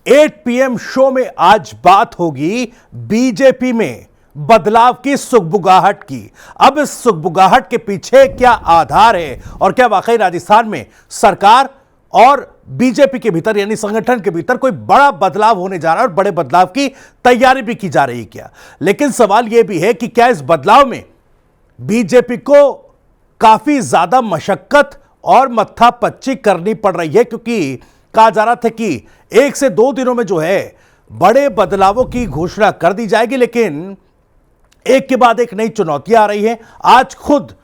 8 PM show में आज बात होगी बीजेपी में बदलाव की सुगबुगाहट की। अब इस सुगबुगाहट के पीछे क्या आधार है और क्या वाकई राजस्थान में सरकार और बीजेपी के भीतर यानी संगठन के भीतर कोई बड़ा बदलाव होने जा रहा है और बड़े बदलाव की तैयारी भी की जा रही है क्या? लेकिन सवाल यह भी है कि क्या इस बदलाव में बीजेपी को काफी ज्यादा मशक्कत और मत्थापच्ची करनी पड़ रही है, क्योंकि कहा जा रहा था कि 1 से 2 दिनों में जो है बड़े बदलावों की घोषणा कर दी जाएगी, लेकिन एक के बाद एक नई चुनौतियां आ रही हैं। आज खुद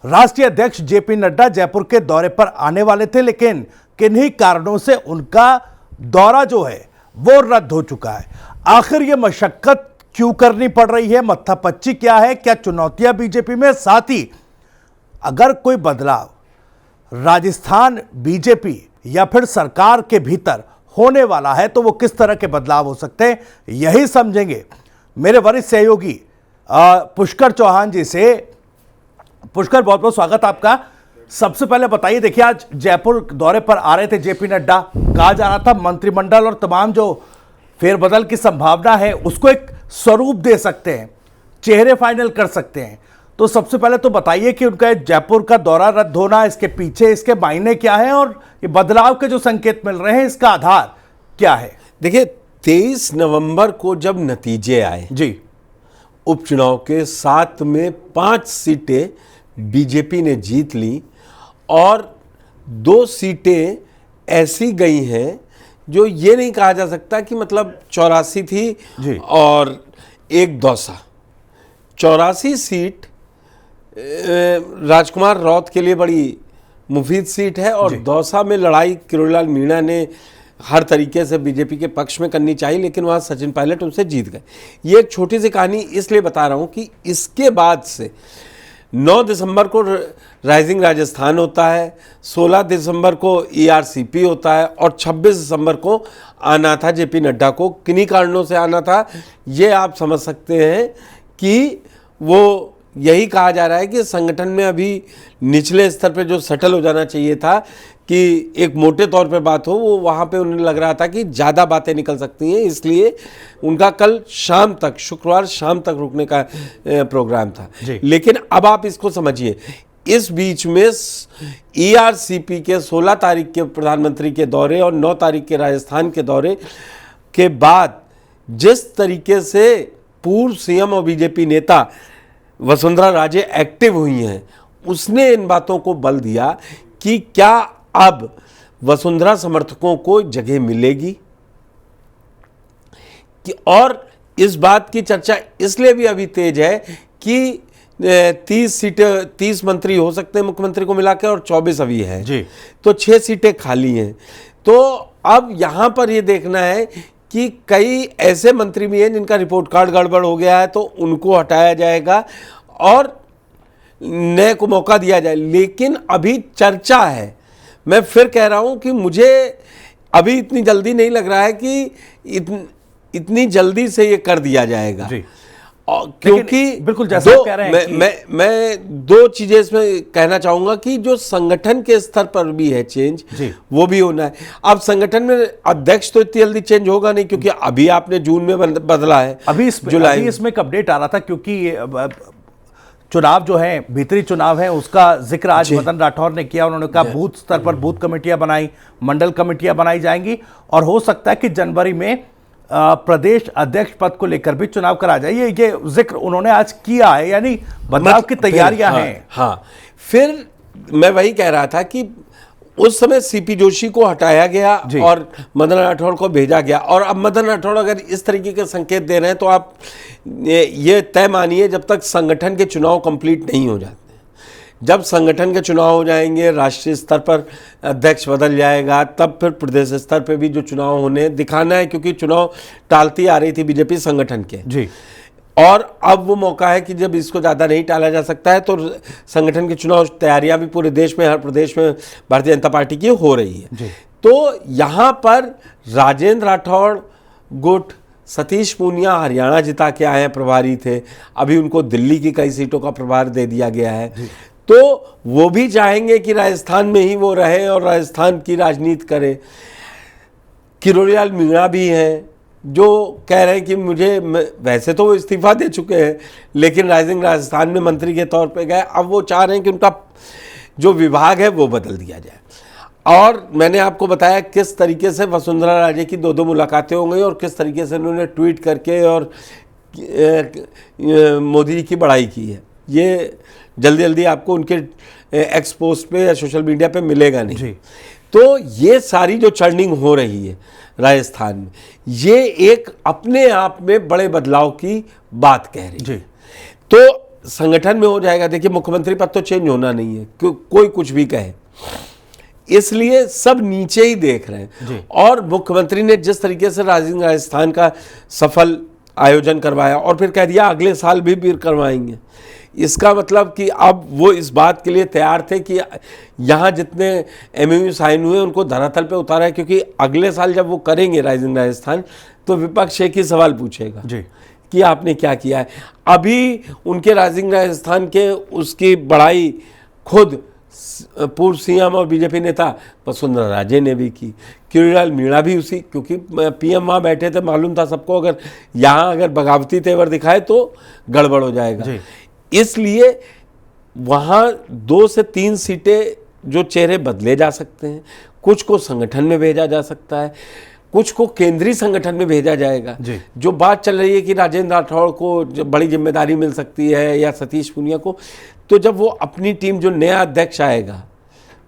राष्ट्रीय अध्यक्ष जेपी नड्डा जयपुर के दौरे पर आने वाले थे, लेकिन किन्हीं कारणों से उनका दौरा जो है वो रद्द हो चुका है। आखिर यह मशक्कत क्यों करनी पड़ रही है? मत्थापच्ची क्या है? क्या चुनौतियां बीजेपी में? साथ ही अगर कोई बदलाव राजस्थान बीजेपी या फिर सरकार के भीतर होने वाला है तो वो किस तरह के बदलाव हो सकते हैं, यही समझेंगे मेरे वरिष्ठ सहयोगी पुष्कर चौहान जी से। पुष्कर, बहुत बहुत स्वागत आपका। सबसे पहले बताइए, देखिए आज जयपुर दौरे पर आ रहे थे जेपी नड्डा, कहा जा रहा था मंत्रिमंडल और तमाम जो फेरबदल की संभावना है उसको एक स्वरूप दे सकते हैं, चेहरे फाइनल कर सकते हैं। तो सबसे पहले तो बताइए कि उनका जयपुर का दौरा रद्द होना, इसके पीछे इसके मायने क्या है और ये बदलाव के जो संकेत मिल रहे हैं इसका आधार क्या है? देखिए, 23 नवंबर को जब नतीजे आए जी, उपचुनाव के 7 में 5 सीटें बीजेपी ने जीत ली और 2 सीटें ऐसी गई हैं जो ये नहीं कहा जा सकता कि मतलब 84 थी जी। और एक दौसा। 84 सीट राजकुमार रौत के लिए बड़ी मुफीद सीट है और दौसा में लड़ाई किरोड़ीलाल मीणा ने हर तरीके से बीजेपी के पक्ष में करनी चाहिए, लेकिन वहाँ सचिन पायलट उनसे जीत गए। ये एक छोटी सी कहानी इसलिए बता रहा हूँ कि इसके बाद से 9 दिसंबर को राइजिंग राजस्थान होता है, 16 दिसंबर को ERCP होता है और 26 दिसंबर को आना था जेपी नड्डा को। किन्हीं कारणों से आना था, ये आप समझ सकते हैं कि वो यही कहा जा रहा है कि संगठन में अभी निचले स्तर पे जो सेटल हो जाना चाहिए था कि एक मोटे तौर पे बात हो, वो वहाँ पे उन्हें लग रहा था कि ज़्यादा बातें निकल सकती हैं, इसलिए उनका कल शाम तक, शुक्रवार शाम तक रुकने का प्रोग्राम था। लेकिन अब आप इसको समझिए, इस बीच में ERCP के 16 तारीख के प्रधानमंत्री के दौरे और 9 तारीख के राजस्थान के दौरे के बाद जिस तरीके से पूर्व CM और बीजेपी नेता वसुंधरा राजे एक्टिव हुई हैं, उसने इन बातों को बल दिया कि क्या अब वसुंधरा समर्थकों को जगह मिलेगी कि, और इस बात की चर्चा इसलिए भी अभी तेज है कि 30 सीटें, 30 मंत्री हो सकते हैं मुख्यमंत्री को मिलाकर और 24 अभी हैं जी, तो 6 सीटें खाली हैं। तो अब यहां पर यह देखना है कि कई ऐसे मंत्री भी हैं जिनका रिपोर्ट कार्ड गड़बड़ हो गया है, तो उनको हटाया जाएगा और नए को मौका दिया जाए। लेकिन अभी चर्चा है, मैं फिर कह रहा हूं कि मुझे अभी इतनी जल्दी नहीं लग रहा है कि इतनी जल्दी से ये कर दिया जाएगा जी। क्योंकि बिल्कुल जैसा कह रहे हैं मैं 2 चीजें इसमें कहना चाहूंगा कि जो संगठन के स्तर पर भी है चेंज, वो भी होना है। अब संगठन में अध्यक्ष तो इतनी जल्दी चेंज होगा नहीं, क्योंकि अभी आपने जून में बदला है, अभी इसमें एक अपडेट आ रहा था, क्योंकि चुनाव जो है भीतरी चुनाव है उसका जिक्र आज मदन राठौर ने किया। उन्होंने कहा बूथ स्तर पर बूथ कमेटियां बनाई, मंडल कमेटियां बनाई जाएंगी और हो सकता है कि जनवरी में प्रदेश अध्यक्ष पद को लेकर भी चुनाव करा जाए। ये जिक्र उन्होंने आज किया है, यानी बदलाव की तैयारियां हैं। हाँ, फिर मैं वही कह रहा था कि उस समय CP जोशी को हटाया गया और मदन राठौड़ को भेजा गया, और अब मदन राठौड़ अगर इस तरीके के संकेत दे रहे हैं तो आप ये तय मानिए जब तक संगठन के चुनाव कंप्लीट नहीं हो जाते, जब संगठन के चुनाव हो जाएंगे, राष्ट्रीय स्तर पर अध्यक्ष बदल जाएगा, तब फिर प्रदेश स्तर पर भी जो चुनाव होने दिखाना है, क्योंकि चुनाव टालती आ रही थी बीजेपी संगठन के जी। और अब वो मौका है कि जब इसको ज़्यादा नहीं टाला जा सकता है तो संगठन के चुनाव तैयारियां भी पूरे देश में, हर प्रदेश में भारतीय जनता पार्टी की हो रही है। तो यहाँ पर राजेंद्र राठौड़ गुट, सतीश पूनिया हरियाणा जिता के आए हैं, प्रभारी थे, अभी उनको दिल्ली की कई सीटों का प्रभार दे दिया गया है, तो वो भी चाहेंगे कि राजस्थान में ही वो रहे और राजस्थान की राजनीति करे। किरोड़ीलाल मीणा भी हैं जो कह रहे हैं कि वैसे तो वो इस्तीफा दे चुके हैं, लेकिन राइजिंग राजस्थान में मंत्री के तौर पे गए। अब वो चाह रहे हैं कि उनका जो विभाग है वो बदल दिया जाए। और मैंने आपको बताया किस तरीके से वसुंधरा राजे की 2 मुलाकातें हो गई और किस तरीके से उन्होंने ट्वीट करके और मोदी जी की बड़ाई की है। ये जल्दी जल्दी आपको उनके एक्स पोस्ट पे या सोशल मीडिया पे मिलेगा नहीं जी। तो ये सारी जो चर्निंग हो रही है राजस्थान में, ये एक अपने आप में बड़े बदलाव की बात कह रही है। तो संगठन में हो जाएगा। देखिए, मुख्यमंत्री पद तो चेंज होना नहीं है, कोई कुछ भी कहे, इसलिए सब नीचे ही देख रहे हैं। और मुख्यमंत्री ने जिस तरीके से राइजिंग राजस्थान का सफल आयोजन करवाया और फिर कह दिया अगले साल भी करवाएंगे, इसका मतलब कि अब वो इस बात के लिए तैयार थे कि यहाँ जितने MOU साइन हुए उनको धरातल पे उतारा है, क्योंकि अगले साल जब वो करेंगे राइजिंग राजस्थान तो विपक्ष एक ही सवाल पूछेगा जी कि आपने क्या किया है। अभी उनके राइजिंग राजस्थान के उसकी बड़ाई खुद पूर्व CM और बीजेपी नेता वसुंधरा राजे ने भी की, किरोड़ीलाल मीणा भी उसी, क्योंकि PM वहाँ बैठे थे, मालूम था सबको अगर यहाँ अगर बगावती तेवर दिखाए तो गड़बड़ हो जाएगा। इसलिए वहाँ 2 से 3 सीटें जो चेहरे बदले जा सकते हैं, कुछ को संगठन में भेजा जा सकता है, कुछ को केंद्रीय संगठन में भेजा जाएगा। जो बात चल रही है कि राजेंद्र राठौड़ को बड़ी जिम्मेदारी मिल सकती है या सतीश पूनिया को, तो जब वो अपनी टीम जो नया अध्यक्ष आएगा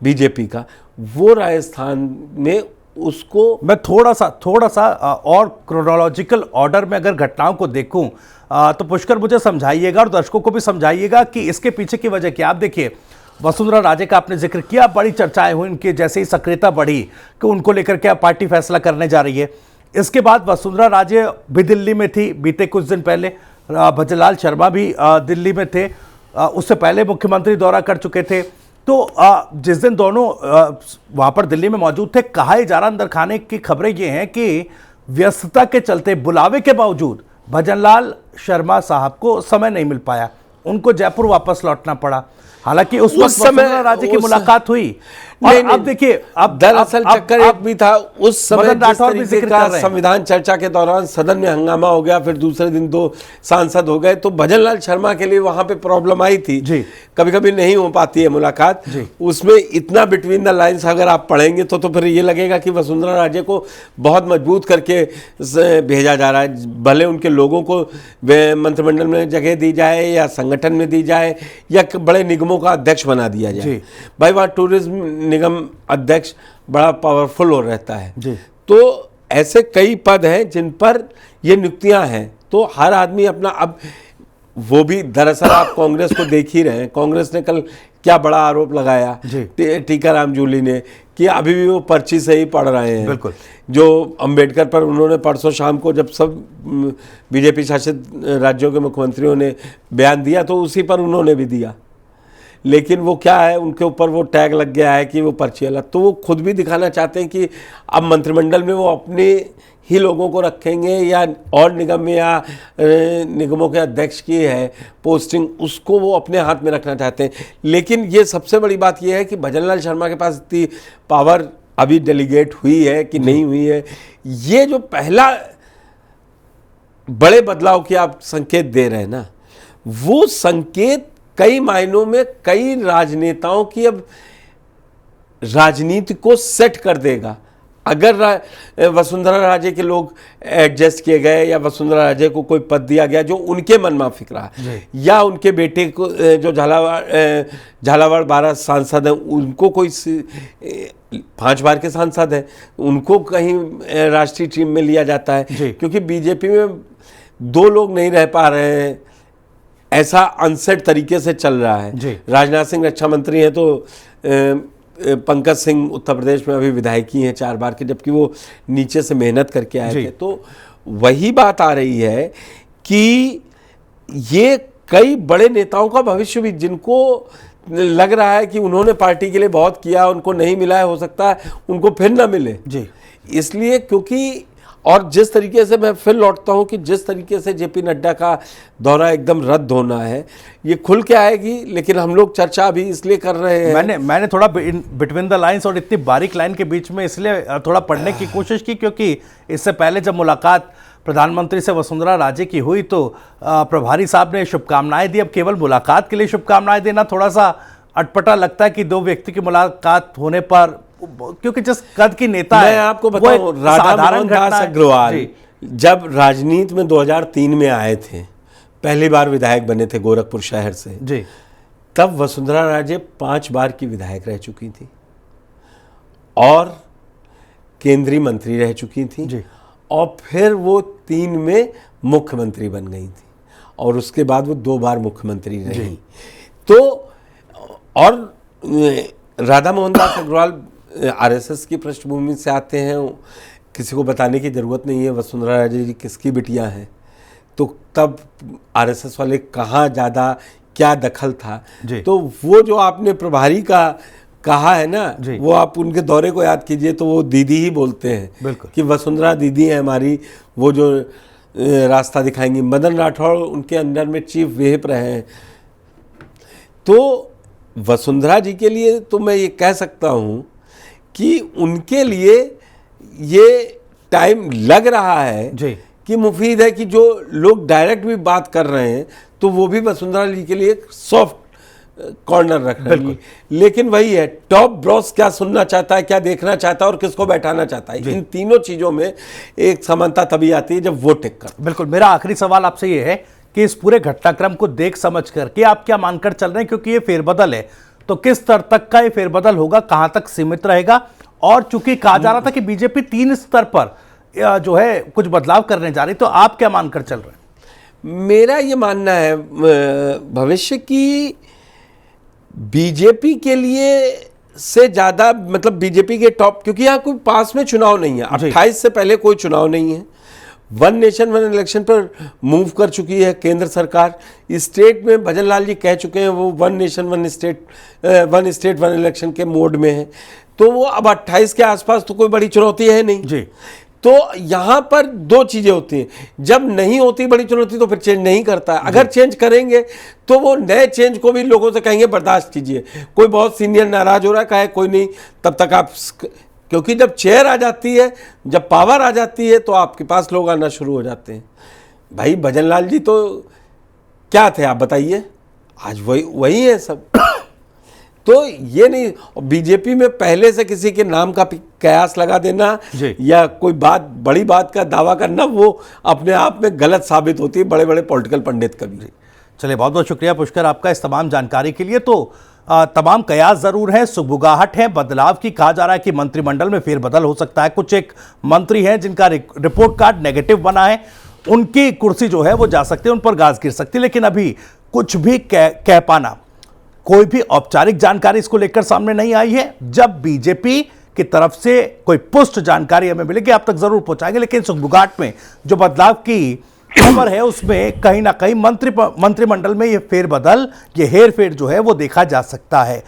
बीजेपी का, वो राजस्थान में उसको, मैं थोड़ा सा और क्रोनोलॉजिकल ऑर्डर में अगर घटनाओं को देखूं तो पुष्कर मुझे समझाइएगा और दर्शकों को भी समझाइएगा कि इसके पीछे की वजह क्या। आप देखिए, वसुंधरा राजे का आपने जिक्र किया, बड़ी चर्चाएं हुई, उनकी जैसे ही सक्रियता बढ़ी कि उनको लेकर क्या पार्टी फैसला करने जा रही है। इसके बाद वसुंधरा राजे भी दिल्ली में थी, बीते कुछ दिन पहले भजनलाल शर्मा भी दिल्ली में थे, उससे पहले मुख्यमंत्री दौरा कर चुके थे। तो जिस दिन दोनों वहां पर दिल्ली में मौजूद थे, कहा जा रहा अंदर खाने की खबरें ये हैं कि व्यस्तता के चलते, बुलावे के बावजूद भजनलाल शर्मा साहब को समय नहीं मिल पाया, उनको जयपुर वापस लौटना पड़ा। हालांकि उस वक्त वसुंधरा राजे की मुलाकात हुई। और अब देखिए, अब दरअसल चक्कर एक भी था उस समय, जिस तरीके का संविधान चर्चा के दौरान सदन में हंगामा हो गया, फिर दूसरे दिन 2 सांसद हो गए, तो भजनलाल शर्मा के लिए वहां पे प्रॉब्लम आई थी। कभी कभी नहीं हो पाती है मुलाकात, उसमें इतना बिटवीन द लाइन्स अगर आप पढ़ेंगे तो फिर ये लगेगा कि वसुंधरा राजे को बहुत मजबूत करके भेजा जा रहा है। भले उनके लोगों को मंत्रिमंडल में जगह दी जाए या संगठन में दी जाए या बड़े निगमों का अध्यक्ष बना दिया जाए, भाई वहाँ टूरिज्म निगम अध्यक्ष बड़ा पावरफुल हो रहता है जी। तो ऐसे कई पद हैं जिन पर ये नियुक्तियां हैं, तो हर आदमी अपना, अब वो भी दरअसल आप कांग्रेस को देख ही रहे हैं, कांग्रेस ने कल क्या बड़ा आरोप लगाया टीकाराम जूली ने कि अभी भी वो पर्ची से ही पढ़ रहे हैं। बिल्कुल, जो अंबेडकर पर उन्होंने परसों शाम को जब सब बीजेपी शासित राज्यों के मुख्यमंत्रियों ने बयान दिया तो उसी पर उन्होंने भी दिया, लेकिन वो क्या है, उनके ऊपर वो टैग लग गया है कि वो पर्ची अलग। तो वो खुद भी दिखाना चाहते हैं कि अब मंत्रिमंडल में वो अपने ही लोगों को रखेंगे या और निगम में या निगमों के अध्यक्ष की है पोस्टिंग, उसको वो अपने हाथ में रखना चाहते हैं। लेकिन ये सबसे बड़ी बात ये है कि भजनलाल शर्मा के पास इतनी पावर अभी डेलीगेट हुई है कि नहीं हुई है। ये जो पहला बड़े बदलाव की आप संकेत दे रहे हैं ना, वो संकेत कई मायनों में कई राजनेताओं की अब राजनीति को सेट कर देगा। अगर वसुंधरा राजे के लोग एडजस्ट किए गए या वसुंधरा राजे को कोई पद दिया गया जो उनके मन माफिक रहा, या उनके बेटे को जो झालावाड़ 12 सांसद हैं, उनको कोई 5 बार के सांसद हैं, उनको कहीं राष्ट्रीय टीम में लिया जाता है, क्योंकि बीजेपी में 2 लोग नहीं रह पा रहे हैं, ऐसा अनसेट तरीके से चल रहा है। राजनाथ सिंह रक्षा मंत्री हैं, तो पंकज सिंह उत्तर प्रदेश में अभी विधायकी हैं 4 बार के, जबकि वो नीचे से मेहनत करके आए थे। तो वही बात आ रही है कि ये कई बड़े नेताओं का भविष्य भी, जिनको लग रहा है कि उन्होंने पार्टी के लिए बहुत किया, उनको नहीं मिला है, हो सकता है उनको फिर ना मिले जी। इसलिए क्योंकि और जिस तरीके से मैं फिर लौटता हूं कि जिस तरीके से जेपी नड्डा का दौरा एकदम रद्द होना है, ये खुल के आएगी, लेकिन हम लोग चर्चा अभी इसलिए कर रहे हैं। मैंने थोड़ा बिटवीन द लाइंस और इतनी बारीक लाइन के बीच में इसलिए थोड़ा पढ़ने की कोशिश की, क्योंकि इससे पहले जब मुलाकात प्रधानमंत्री से वसुंधरा राजे की हुई तो प्रभारी साहब ने शुभकामनाएं दी। अब केवल मुलाकात के लिए शुभकामनाएं देना थोड़ा सा अटपटा लगता है कि दो व्यक्ति की मुलाकात होने पर, क्योंकि जिस कद की नेता मैं है, आपको बताऊं, राधा मोहन दास अग्रवाल जब राजनीति में 2003 में आए थे, पहली बार विधायक बने थे गोरखपुर शहर से जी, तब वसुंधरा राजे 5 बार की विधायक रह चुकी थी और केंद्रीय मंत्री रह चुकी थी जी। और फिर वो 3 में मुख्यमंत्री बन गई थी और उसके बाद वो 2 बार मुख्यमंत्री रही। तो और राधा मोहन दास अग्रवाल आरएसएस की पृष्ठभूमि से आते हैं, किसी को बताने की ज़रूरत नहीं है वसुंधरा राजे जी किसकी बिटिया है। तो तब आरएसएस वाले कहाँ ज़्यादा क्या दखल था। तो वो जो आपने प्रभारी का कहा है ना, वो आप उनके दौरे को याद कीजिए तो वो दीदी ही बोलते हैं कि वसुंधरा दीदी है हमारी, वो जो रास्ता दिखाएंगी। मदन राठौड़ उनके अंडर में चीफ व्हिप रहे हैं। तो वसुंधरा जी के लिए तो मैं ये कह सकता हूँ कि उनके लिए ये टाइम लग रहा है कि मुफीद है कि जो लोग डायरेक्ट भी बात कर रहे हैं तो वो भी वसुंधरा जी के लिए एक सॉफ्ट कॉर्नर रख रहे हैं। लेकिन वही है, टॉप ब्रॉस क्या सुनना चाहता है, क्या देखना चाहता है और किसको बैठाना चाहता है, इन तीनों चीज़ों में एक समानता तभी आती है जब वो टिक कर। बिल्कुल। मेरा आखिरी सवाल आपसे ये है कि इस पूरे घटनाक्रम को देख समझ करके आप क्या मानकर चल रहे हैं, क्योंकि ये फेरबदल है तो किस स्तर तक का ये फेरबदल होगा, कहां तक सीमित रहेगा? और चूंकि कहा जा रहा था कि बीजेपी 3 स्तर पर जो है कुछ बदलाव करने जा रही, तो आप क्या मानकर चल रहे हैं? मेरा ये मानना है भविष्य की बीजेपी के लिए से ज्यादा, मतलब बीजेपी के टॉप, क्योंकि यहाँ कोई पास में चुनाव नहीं है, 28 से पहले कोई चुनाव नहीं है। वन नेशन वन इलेक्शन पर मूव कर चुकी है केंद्र सरकार। स्टेट में भजन लाल जी कह चुके हैं वो one nation one state one election के मोड में है। तो वो अब 28 के आसपास तो कोई बड़ी चुनौती है नहीं जी। तो यहाँ पर 2 चीज़ें होती हैं, जब नहीं होती बड़ी चुनौती तो फिर चेंज नहीं करता है। अगर चेंज करेंगे तो वो नए चेंज को भी लोगों से कहेंगे बर्दाश्त कीजिए। कोई बहुत सीनियर नाराज हो रहा है, कहे कोई नहीं, तब तक आप, क्योंकि जब चेयर आ जाती है, जब पावर आ जाती है तो आपके पास लोग आना शुरू हो जाते हैं। भाई भजन लाल जी तो क्या थे आप बताइए, आज वही है सब। तो ये नहीं, बीजेपी में पहले से किसी के नाम का कयास लगा देना या कोई बात, बड़ी बात का दावा करना, वो अपने आप में गलत साबित होती है बड़े बड़े पॉलिटिकल पंडित का भी। चलिए, बहुत बहुत शुक्रिया पुष्कर आपका इस तमाम जानकारी के लिए। तो तमाम कयास जरूर है, सुगबुगाहट है बदलाव की। कहा जा रहा है कि मंत्रिमंडल में फेरबदल हो सकता है। कुछ एक मंत्री हैं जिनका रिपोर्ट कार्ड नेगेटिव बना है, उनकी कुर्सी जो है वो जा सकती है, उन पर गाज गिर सकती है। लेकिन अभी कुछ भी कह पाना, कोई भी औपचारिक जानकारी इसको लेकर सामने नहीं आई है। जब बीजेपी की तरफ से कोई पुष्ट जानकारी हमें मिलेगी आप तक जरूर पहुंचाएंगे। लेकिन सुगबुगाहट में जो बदलाव की खबर है उसमें कहीं ना कहीं मंत्रिमंडल में ये फेरबदल, ये हेरफेर जो है वो देखा जा सकता है।